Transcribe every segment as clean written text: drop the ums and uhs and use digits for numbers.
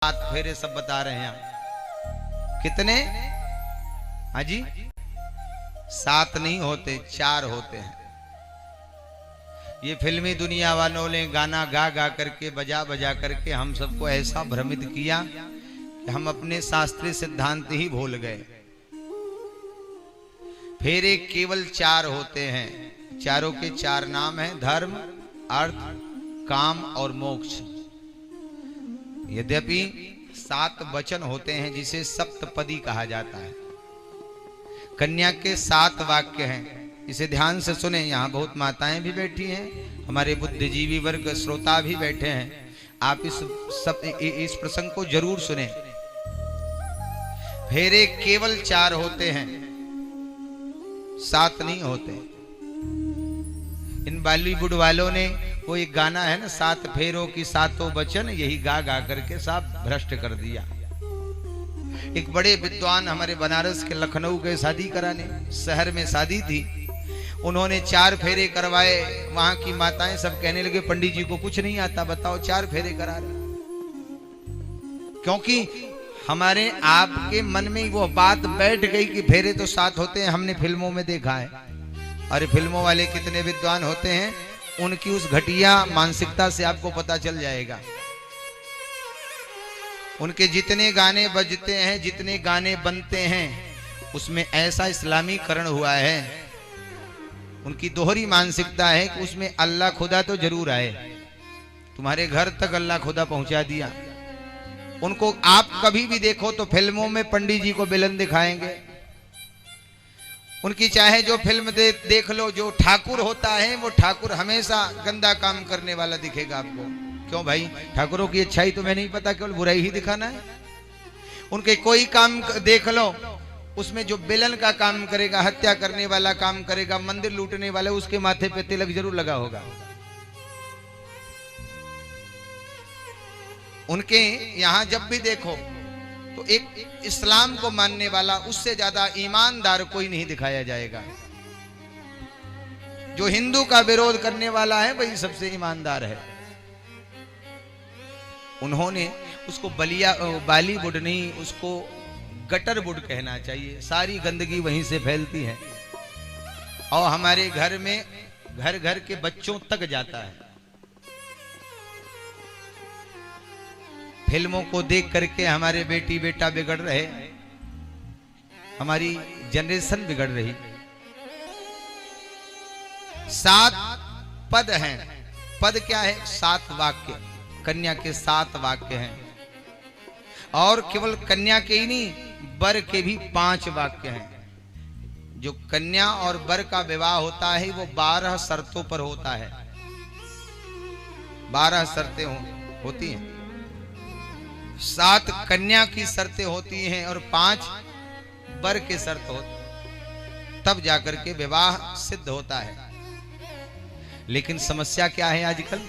7 फेरे सब बता रहे हैं आप। कितने? हाँ जी, 7 नहीं होते, 4 होते हैं। ये फिल्मी दुनिया वालों ने गाना गा गा करके, बजा बजा करके हम सबको ऐसा भ्रमित किया कि हम अपने शास्त्रीय सिद्धांत ही भूल गए। फेरे केवल 4 होते हैं। चारों के 4 नाम हैं, धर्म, अर्थ, काम और मोक्ष। यद्यपि 7 वचन होते हैं जिसे सप्तपदी कहा जाता है। कन्या के 7 वाक्य हैं, इसे ध्यान से सुने। यहाँ बहुत माताएं भी बैठी हैं, हमारे बुद्धिजीवी वर्ग श्रोता भी बैठे हैं। आप इस प्रसंग को जरूर सुने। फेरे केवल 4 होते हैं, 7 नहीं होते। इन बॉलीवुड वालों ने वो एक गाना है ना, 7 फेरों की 7 वचन, यही गा गा करके सब भ्रष्ट कर दिया। एक बड़े विद्वान हमारे बनारस के लखनऊ गए शादी कराने, शहर में शादी थी। उन्होंने 4 फेरे करवाए। वहां की माताएं सब कहने लगे पंडित जी को कुछ नहीं आता, बताओ 4 फेरे करा रहे। क्योंकि हमारे आपके मन में वो बात बैठ गई कि फेरे तो 7 होते हैं, हमने फिल्मों में देखा है। अरे फिल्मों वाले कितने विद्वान होते हैं, उनकी उस घटिया मानसिकता से आपको पता चल जाएगा। उनके जितने गाने बजते हैं, जितने गाने बनते हैं, उसमें ऐसा इस्लामीकरण हुआ है। उनकी दोहरी मानसिकता है कि उसमें अल्लाह खुदा तो जरूर आए, तुम्हारे घर तक अल्लाह खुदा पहुंचा दिया। उनको आप कभी भी देखो तो फिल्मों में पंडित जी को विलन दिखाएंगे। उनकी चाहे जो फिल्म देख लो, जो ठाकुर होता है वो ठाकुर हमेशा गंदा काम करने वाला दिखेगा आपको। क्यों भाई, ठाकुरों की अच्छाई तुम्हें नहीं पता, केवल बुराई ही दिखाना है। उनके कोई काम देख लो, उसमें जो विलन का काम करेगा, हत्या करने वाला काम करेगा, मंदिर लूटने वाला, उसके माथे पे तिलक जरूर लगा होगा। उनके यहां जब भी देखो तो एक इस्लाम को मानने वाला, उससे ज्यादा ईमानदार कोई नहीं दिखाया जाएगा। जो हिंदू का विरोध करने वाला है वही सबसे ईमानदार है। उन्होंने उसको बॉलीवुड नहीं, उसको गटरवुड कहना चाहिए। सारी गंदगी वहीं से फैलती है और हमारे घर में घर घर के बच्चों तक जाता है। फिल्मों को देख करके हमारे बेटी बेटा बिगड़ रहे, हमारी जनरेशन बिगड़ रही। 7 पद हैं। पद क्या है? 7 वाक्य। कन्या के 7 वाक्य हैं। और केवल कन्या के ही नहीं, वर के भी 5 वाक्य हैं। जो कन्या और वर का विवाह होता है वो 12 शर्तों पर होता है। 12 शर्तें होती हैं। 7 कन्या की शर्तें होती हैं और 5 वर के शर्त होते, तब जाकर के विवाह सिद्ध होता है। लेकिन समस्या क्या है आजकल?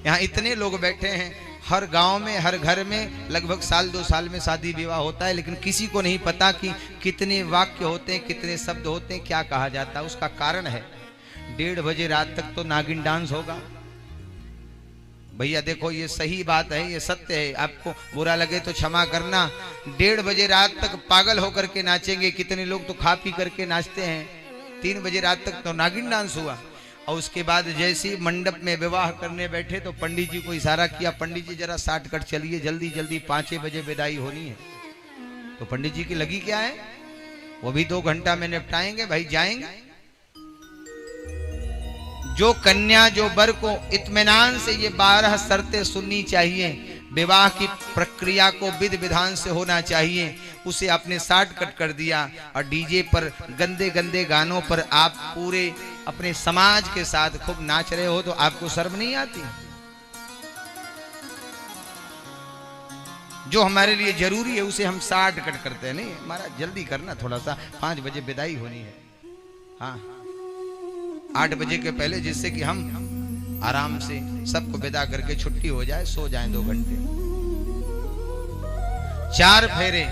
यहाँ इतने लोग बैठे हैं, हर गांव में, हर घर में लगभग 1-2 साल में शादी विवाह होता है, लेकिन किसी को नहीं पता कि कितने वाक्य होते हैं, कितने शब्द होते हैं, क्या कहा जाता है। उसका कारण है 1:30 बजे रात तक तो नागिन डांस होगा। भैया देखो, ये सही बात है, ये सत्य है। आपको बुरा लगे तो क्षमा करना। 1:30 बजे रात तक पागल होकर के नाचेंगे। कितने लोग तो खा पी करके नाचते हैं। 3 बजे रात तक तो नागिन डांस हुआ। और उसके बाद जैसे मंडप में विवाह करने बैठे तो पंडित जी को इशारा किया, पंडित जी जरा शॉर्टकट चलिए, जल्दी जल्दी 5 बजे विदाई होनी है। तो पंडित जी की लगी क्या है, वो भी 2 घंटा में निपटाएंगे। भाई जाएंगे। जो कन्या जो वर को इत्मीनान से ये 12 शर्तें सुननी चाहिए, विवाह की प्रक्रिया को विधि विधान से होना चाहिए, उसे आपने शॉर्टकट कर दिया। और डीजे पर गंदे गंदे गानों पर आप पूरे अपने समाज के साथ खूब नाच रहे हो, तो आपको शर्म नहीं आती? जो हमारे लिए जरूरी है उसे हम शॉर्टकट करते हैं। नहीं हमारा जल्दी करना, थोड़ा सा 5 बजे विदाई होनी है। हाँ, 8 बजे के पहले, जिससे कि हम आराम से सबको विदा करके छुट्टी हो जाए, सो जाएं 2 घंटे। 4 फेरे